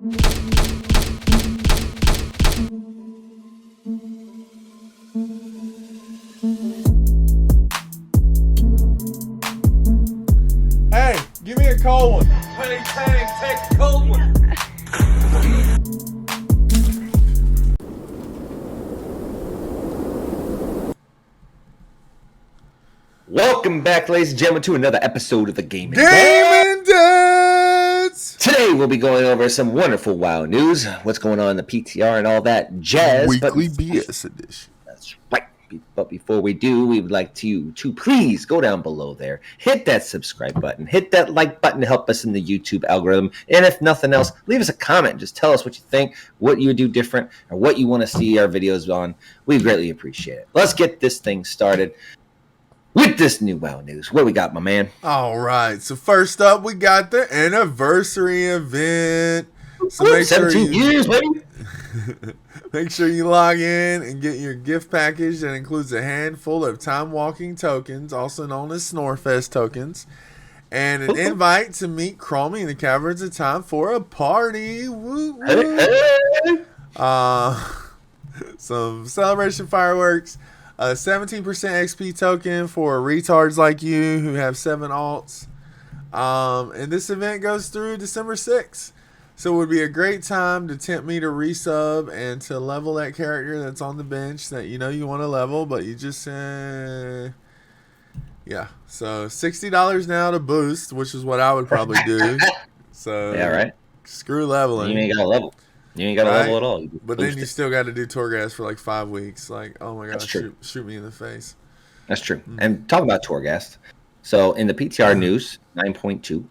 Hey, give me a cold one. Hey, Tang, take a cold one. Welcome back, ladies and gentlemen, to another episode of the Game and Game and Dads! Today we'll be going over some wonderful WoW news, what's going on in the PTR and all that jazz. Weekly BS edition. That's right. But before we do, we would like you to please go down below there, hit that subscribe button, hit that like button to help us in the YouTube algorithm, and if nothing else, leave us a comment. Just tell us what you think, what you would do different, or what you want to see our videos on. We greatly appreciate it. Let's get this thing started with this new WoW news. What do we got, my man? All right. So first up, we got the anniversary event. So make sure 17 years, baby. make sure you log in and get your gift package that includes a handful of time walking tokens, also known as Snorefest tokens, and an invite to meet Chromie in the Caverns of Time for a party. Woo, woo. Some celebration fireworks. A 17% XP token for retards like you who have 7 alts. And this event goes through December 6th. So it would be a great time to tempt me to resub and to level that character that's on the bench that you know you want to level, but you just yeah. So $60 now to boost, which is what I would probably do. So yeah, right. Screw leveling. You ain't got to level. You ain't got to level at all. But then you still got to do Torghast for like 5 weeks. Like, oh my gosh, shoot me in the face. That's true. Mm-hmm. And talking about Torghast, so in the PTR news 9.2,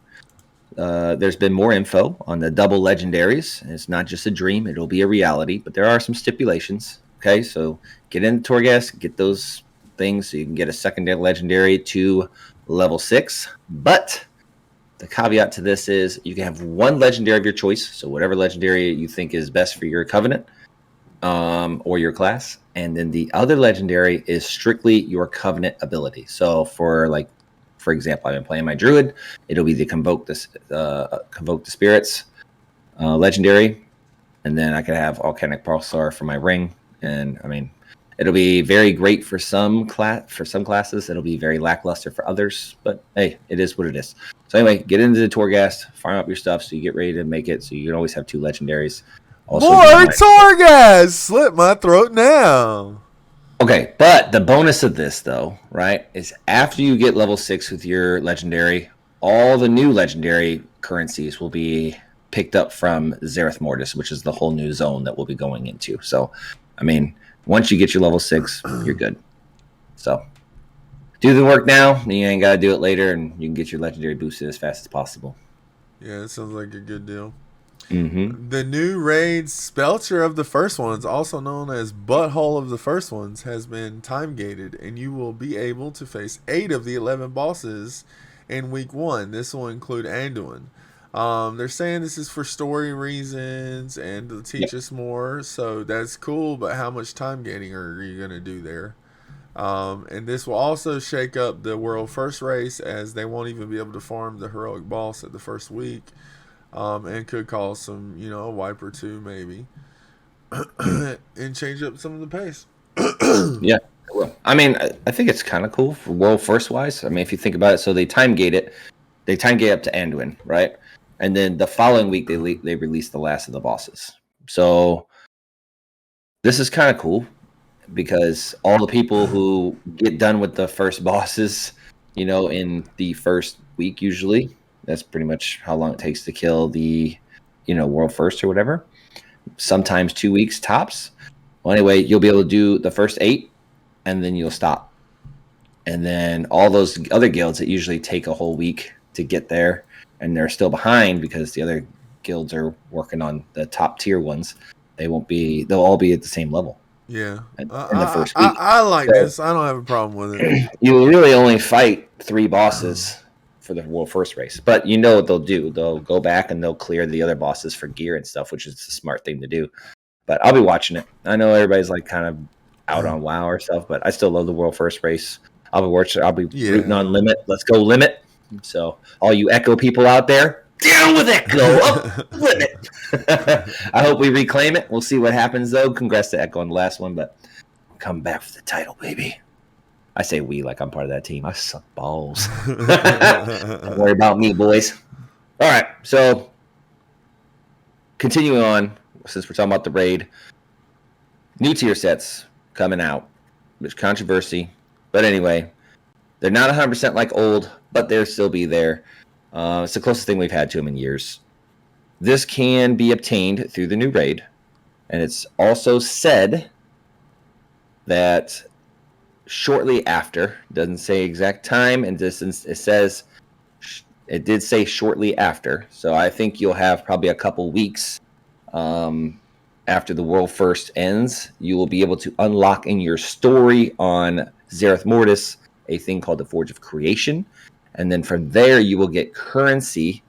there's been more info on the double legendaries. It's not just a dream; it'll be a reality. But there are some stipulations. Okay, so get into Torghast, get those things so you can get a secondary legendary to level 6. But the caveat to this is you can have one legendary of your choice. So whatever legendary you think is best for your covenant or your class. And then the other legendary is strictly your covenant ability. So for example, I've been playing my druid. It'll be the convoke the spirits legendary. And then I could have Volcanic Pulsar for my ring. And I mean, it'll be very great for some classes. It'll be very lackluster for others. But hey, it is what it is. So anyway, get into the Torghast, farm up your stuff so you get ready to make it. So you can always have 2 legendaries. Also, more Torghast! Slit my throat now. Okay, but the bonus of this, though, right, is after you get level 6 with your legendary, all the new legendary currencies will be picked up from Zereth Mortis, which is the whole new zone that we'll be going into. So, I mean, once you get your level 6, you're good. So, do the work now. You ain't got to do it later, and you can get your legendary boosted as fast as possible. Yeah, that sounds like a good deal. Mm-hmm. The new raid Spelter of the First Ones, also known as Butthole of the First Ones, has been time-gated, and you will be able to face 8 of the 11 bosses in week 1. This will include Anduin. They're saying this is for story reasons and to teach us more, so that's cool, but how much time-gating are you going to do there? And this will also shake up the World First race, as they won't even be able to farm the heroic boss at the first week. And could cause some, a wipe or 2 maybe, and change up some of the pace. Yeah, well, I mean, I think it's kind of cool for World First wise. I mean, if you think about it, so they time gate up to Anduin, right? And then the following week they release the last of the bosses. So this is kind of cool because all the people who get done with the first bosses, in the first week usually. That's pretty much how long it takes to kill the, world first or whatever. Sometimes 2 weeks tops. Well, anyway, you'll be able to do the first 8, and then you'll stop. And then all those other guilds that usually take a whole week to get there, and they're still behind because the other guilds are working on the top tier ones. They'll all be at the same level. Yeah. In the first week. I like this. I don't have a problem with it. You really only fight 3 bosses for the World First race. But you know what they'll do. They'll go back and they'll clear the other bosses for gear and stuff, which is a smart thing to do. But I'll be watching it. I know everybody's like kind of out on WoW or stuff, but I still love the World First race. I'll be rooting on Limit. Let's go Limit. So all you Echo people out there, Down with Echo, up limit. I hope we reclaim it. We'll see what happens, though. Congrats to Echo on the last one, but come back for the title, baby. I say we like I'm part of that team. I suck balls. Don't worry about me, boys. All right, so continuing on, since we're talking about the raid, new tier sets coming out. There's controversy, but anyway, they're not 100% like old, but they'll still be there. It's the closest thing we've had to them in years. This can be obtained through the new raid, and it's also said that shortly after, doesn't say exact time and distance, it did say shortly after, so I think you'll have probably a couple weeks after the World First ends. You will be able to unlock in your story on Zereth Mortis a thing called the Forge of Creation. And then from there, you will get currency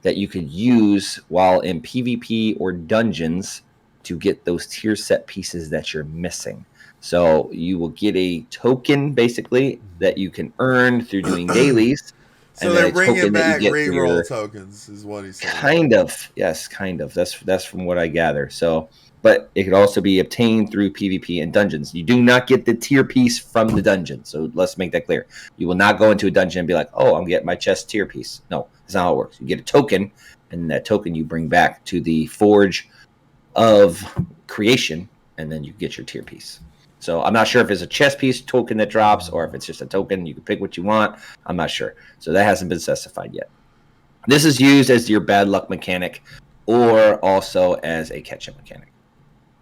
that you could use while in PvP or dungeons to get those tier set pieces that you're missing. So you will get a token, basically, that you can earn through doing dailies. So they're bringing back reroll tokens, is what he's saying. Kind of. Yes, kind of. That's from what I gather. So, but it could also be obtained through PvP and dungeons. You do not get the tier piece from the dungeon. So let's make that clear. You will not go into a dungeon and be like, oh, I'm getting my chest tier piece. No, that's not how it works. You get a token, and that token you bring back to the Forge of Creation, and then you get your tier piece. So I'm not sure if it's a chest piece token that drops or if it's just a token. You can pick what you want. I'm not sure. So that hasn't been specified yet. This is used as your bad luck mechanic or also as a catch-up mechanic.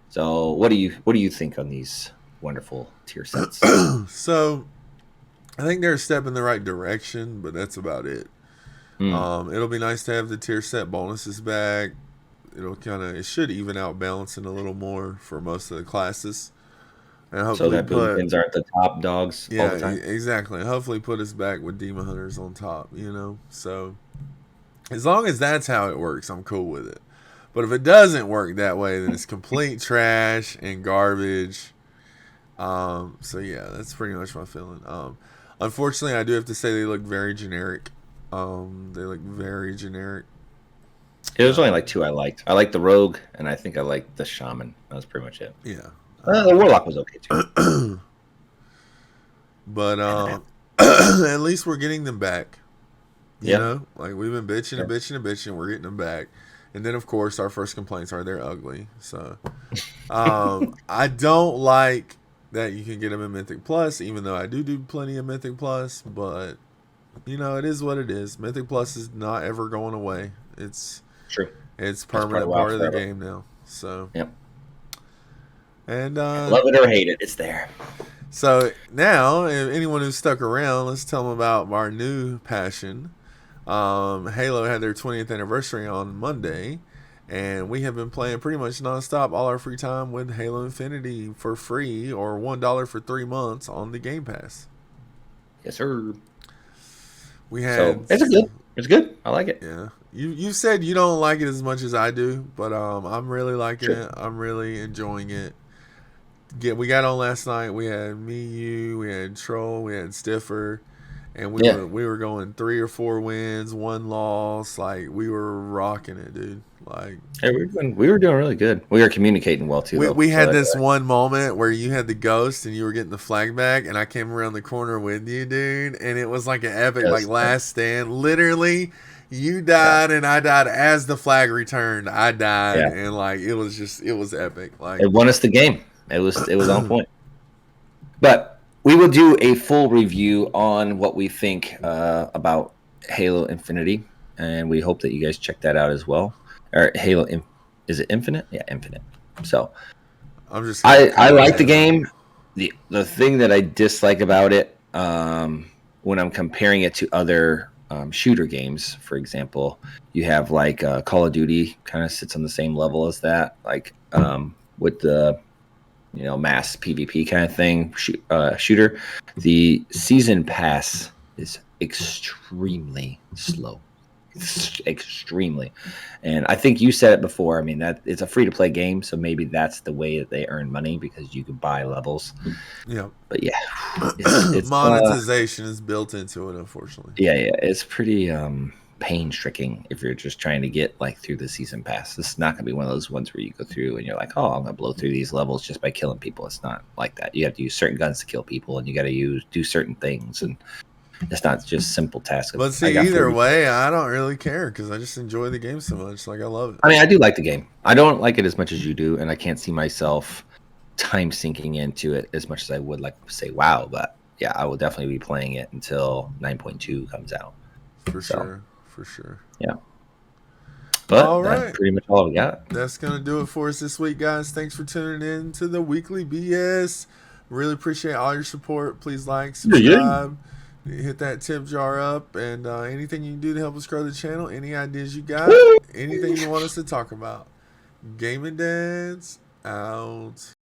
So what do you think on these wonderful tier sets? So I think they're a step in the right direction, but that's about it. It'll be nice to have the tier set bonuses back. It should even out balancing a little more for most of the classes. And so that Boomkins aren't the top dogs all the time? Exactly. And hopefully put us back with Demon Hunters on top, So as long as that's how it works, I'm cool with it. But if it doesn't work that way, then it's complete trash and garbage. So yeah, that's pretty much my feeling. Unfortunately, I do have to say they look very generic. They look very generic. There's only like two I liked. I liked the Rogue, and I think I liked the Shaman. That was pretty much it. Yeah. The Warlock was okay too. But at least we're getting them back. You know? Like we've been bitching and bitching and bitching. We're getting them back. And then, of course, our first complaints are they're ugly. So I don't like that you can get them in Mythic Plus, even though I do plenty of Mythic Plus. But, it is what it is. Mythic Plus is not ever going away. It's true. It's permanent part of the game now. So, yep. And love it or hate it, it's there. So now, if anyone who's stuck around, let's tell them about our new passion. Halo had their 20th anniversary on Monday, and we have been playing pretty much nonstop all our free time with Halo Infinity for free or $1 for 3 months on the Game Pass. Yes, sir. We had. So, it's good. I like it. Yeah. You said you don't like it as much as I do, but I'm really liking it. I'm really enjoying it. We got on last night. We had me, you, we had Troll, we had Stiffer, and we were going 3 or 4 wins, 1 loss. Like we were rocking it, dude. Like hey, we were doing really good. We were communicating well too. We had this one moment where you had the ghost and you were getting the flag back, and I came around the corner with you, dude, and it was like an epic last stand. Literally, you died and I died as the flag returned. I died, and like it was epic. Like it won us the game. It was on point. But we will do a full review on what we think about Halo Infinity, and we hope that you guys check that out as well. Or Halo, is it Infinite? Yeah, Infinite. So I like the game. The thing that I dislike about it, when I'm comparing it to other shooter games, for example, you have like Call of Duty kind of sits on the same level as that, like with the mass PvP kind of thing shooter. The season pass is extremely slow. Extremely. And I think you said it before. I mean, that it's a free-to-play game, so maybe that's the way that they earn money, because you can buy levels. Yeah. But yeah, it's monetization is built into it, unfortunately. Yeah, it's pretty painstaking if you're just trying to get like through the season pass. This is not going to be one of those ones where you go through and you're like, oh, I'm going to blow through these levels just by killing people. It's not like that. You have to use certain guns to kill people, and you got to do certain things, and it's not just simple tasks. But see, either way, I don't really care because I just enjoy the game so much. Like, I love it. I mean, I do like the game. I don't like it as much as you do, and I can't see myself time sinking into it as much as I would like say WoW. But yeah, I will definitely be playing it until 9.2 comes out. For sure. Yeah. But all right. That's pretty much all we got. That's going to do it for us this week, guys. Thanks for tuning in to the Weekly BS. Really appreciate all your support. Please like, subscribe, hit that tip jar up, and anything you can do to help us grow the channel. Any ideas you got, anything you want us to talk about. Gaming Dads out.